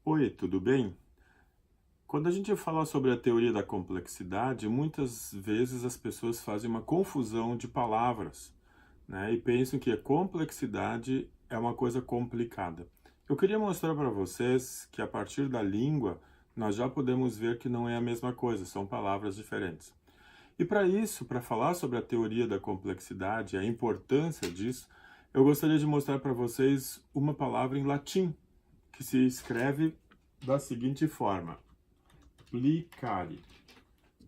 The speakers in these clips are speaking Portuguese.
Oi, tudo bem? Quando a gente fala sobre a teoria da complexidade, muitas vezes as pessoas fazem uma confusão de palavras, né? E pensam que a complexidade é uma coisa complicada. Eu queria mostrar para vocês que a partir da língua nós já podemos ver que não é a mesma coisa, são palavras diferentes. E para isso, para falar sobre a teoria da complexidade, a importância disso, eu gostaria de mostrar para vocês uma palavra em latim, que se escreve da seguinte forma: plicare.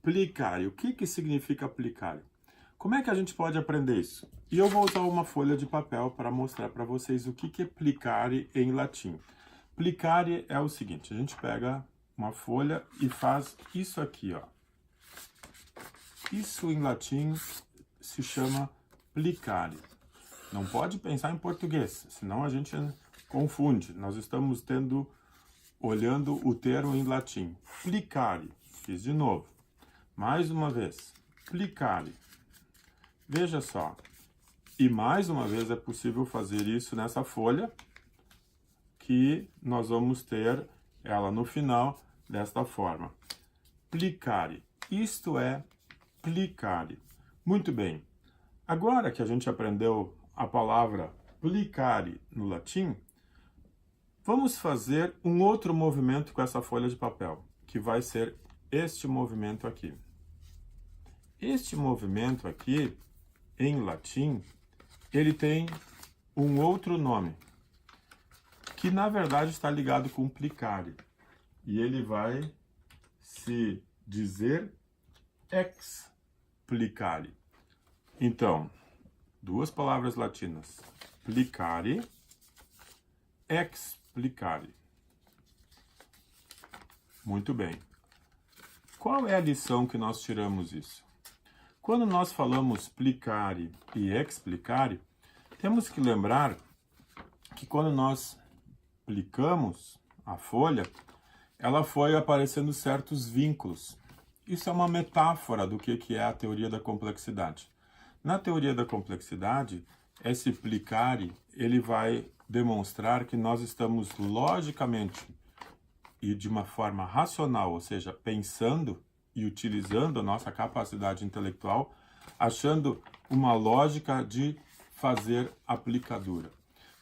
Plicare. O que significa plicare? Como é que a gente pode aprender isso? E eu vou usar uma folha de papel para mostrar para vocês o que é plicare em latim. Plicare é o seguinte: a gente pega uma folha e faz isso aqui, ó. Isso em latim se chama plicare. Não pode pensar em português, senão a gente confunde. Nós estamos olhando o termo em latim. Plicare. Fiz de novo. Mais uma vez. Plicare. Veja só. E mais uma vez é possível fazer isso nessa folha, que nós vamos ter ela no final desta forma. Plicare. Isto é plicare. Muito bem. Agora que a gente aprendeu a palavra plicare no latim, vamos fazer um outro movimento com essa folha de papel, que vai ser este movimento aqui. Este movimento aqui, em latim, ele tem um outro nome, que na verdade está ligado com plicare. E ele vai se dizer explicare. Então, duas palavras latinas, plicare, explicare. Muito bem. Qual é a lição que nós tiramos isso? Quando nós falamos plicare e explicare, temos que lembrar que quando nós plicamos a folha, ela foi aparecendo certos vínculos. Isso é uma metáfora do que é a teoria da complexidade. Na teoria da complexidade, esse plicare, ele vai demonstrar que nós estamos logicamente e de uma forma racional, ou seja, pensando e utilizando a nossa capacidade intelectual, achando uma lógica de fazer aplicadura.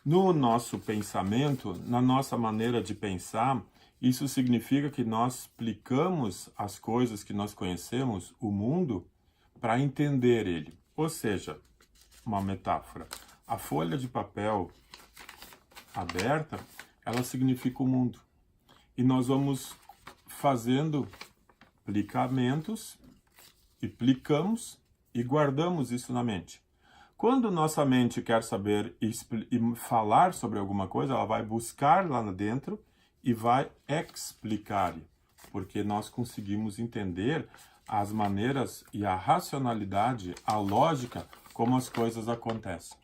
No nosso pensamento, na nossa maneira de pensar, isso significa que nós aplicamos as coisas que nós conhecemos, o mundo, para entender ele. Ou seja, uma metáfora. A folha de papel aberta, ela significa o mundo. E nós vamos fazendo aplicamentos e aplicamos e guardamos isso na mente. Quando nossa mente quer saber e falar sobre alguma coisa, ela vai buscar lá dentro e vai explicar, porque nós conseguimos entender as maneiras e a racionalidade, a lógica, como as coisas acontecem.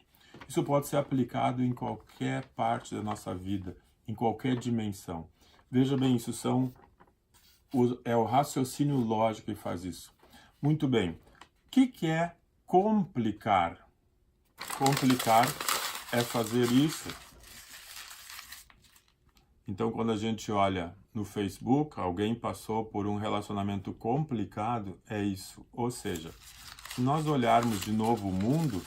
Isso pode ser aplicado em qualquer parte da nossa vida, em qualquer dimensão. Veja bem, isso é o raciocínio lógico que faz isso. Muito bem. O que é complicar? Complicar é fazer isso. Então, quando a gente olha no Facebook, alguém passou por um relacionamento complicado, é isso. Ou seja, se nós olharmos de novo o mundo,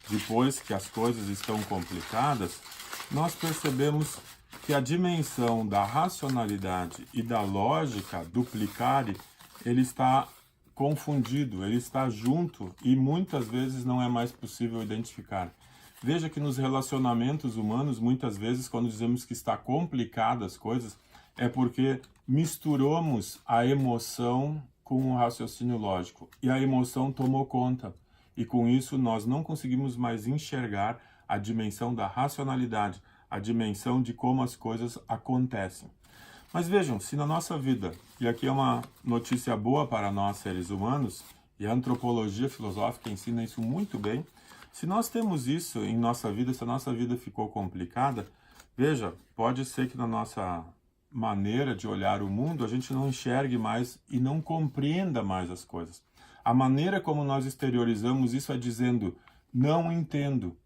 depois que as coisas estão complicadas, nós percebemos que a dimensão da racionalidade e da lógica duplicare, ele está confundido, ele está junto e muitas vezes não é mais possível identificar. Veja que nos relacionamentos humanos, muitas vezes, quando dizemos que está complicado as coisas, é porque misturamos a emoção com o raciocínio lógico. E a emoção tomou conta. E com isso, nós não conseguimos mais enxergar a dimensão da racionalidade, a dimensão de como as coisas acontecem. Mas vejam, se na nossa vida, e aqui é uma notícia boa para nós seres humanos, e a antropologia filosófica ensina isso muito bem, se nós temos isso em nossa vida, se a nossa vida ficou complicada, veja, pode ser que na nossa maneira de olhar o mundo, a gente não enxergue mais e não compreenda mais as coisas. A maneira como nós exteriorizamos isso é dizendo, não entendo.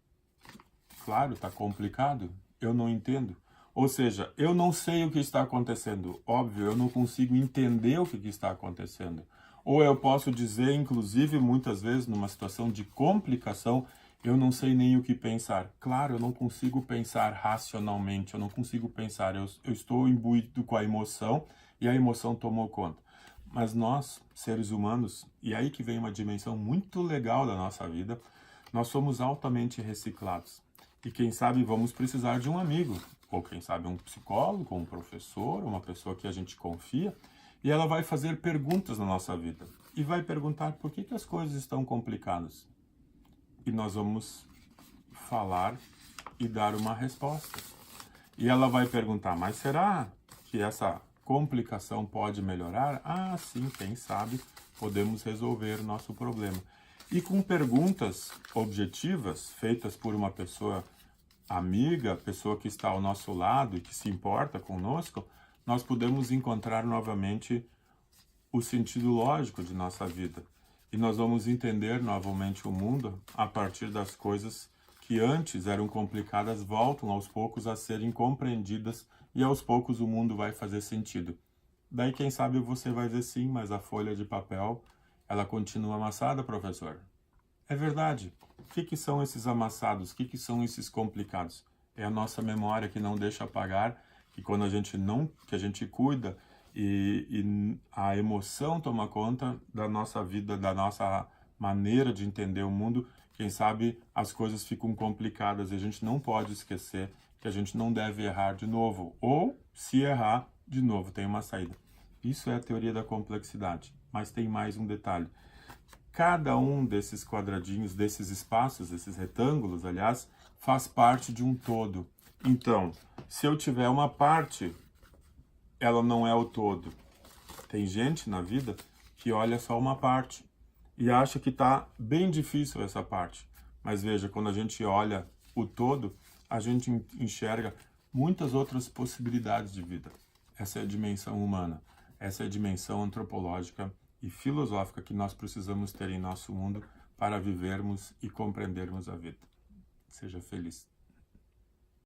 Claro, está complicado, eu não entendo. Ou seja, eu não sei o que está acontecendo. Óbvio, eu não consigo entender o que está acontecendo. Ou eu posso dizer, inclusive, muitas vezes, numa situação de complicação, eu não sei nem o que pensar. Claro, eu não consigo pensar racionalmente, eu não consigo pensar. Eu estou imbuído com a emoção e a emoção tomou conta. Mas nós, seres humanos, e aí que vem uma dimensão muito legal da nossa vida, nós somos altamente reciclados. E quem sabe vamos precisar de um amigo, ou quem sabe um psicólogo, um professor, uma pessoa que a gente confia, e ela vai fazer perguntas na nossa vida. E vai perguntar por que as coisas estão complicadas. E nós vamos falar e dar uma resposta. E ela vai perguntar, mas será que essa complicação pode melhorar? Ah, sim, quem sabe podemos resolver o nosso problema. E com perguntas objetivas, feitas por uma pessoa amiga, pessoa que está ao nosso lado e que se importa conosco, nós podemos encontrar novamente o sentido lógico de nossa vida. E nós vamos entender novamente o mundo a partir das coisas que antes eram complicadas, voltam aos poucos a serem compreendidas e aos poucos o mundo vai fazer sentido. Daí, quem sabe você vai dizer sim, mas a folha de papel, ela continua amassada, professor. É verdade. O que são esses amassados? O que são esses complicados? É a nossa memória que não deixa apagar, que quando a gente não, que a gente cuida e a emoção toma conta da nossa vida, da nossa maneira de entender o mundo, quem sabe as coisas ficam complicadas e a gente não pode esquecer que a gente não deve errar de novo, ou se errar, de novo tem uma saída. Isso é a teoria da complexidade, mas tem mais um detalhe. Cada um desses quadradinhos, desses espaços, desses retângulos, aliás, faz parte de um todo. Então, se eu tiver uma parte, ela não é o todo. Tem gente na vida que olha só uma parte e acha que está bem difícil essa parte. Mas veja, quando a gente olha o todo, a gente enxerga muitas outras possibilidades de vida. Essa é a dimensão humana, essa é a dimensão antropológica e filosófica que nós precisamos ter em nosso mundo para vivermos e compreendermos a vida. Seja feliz.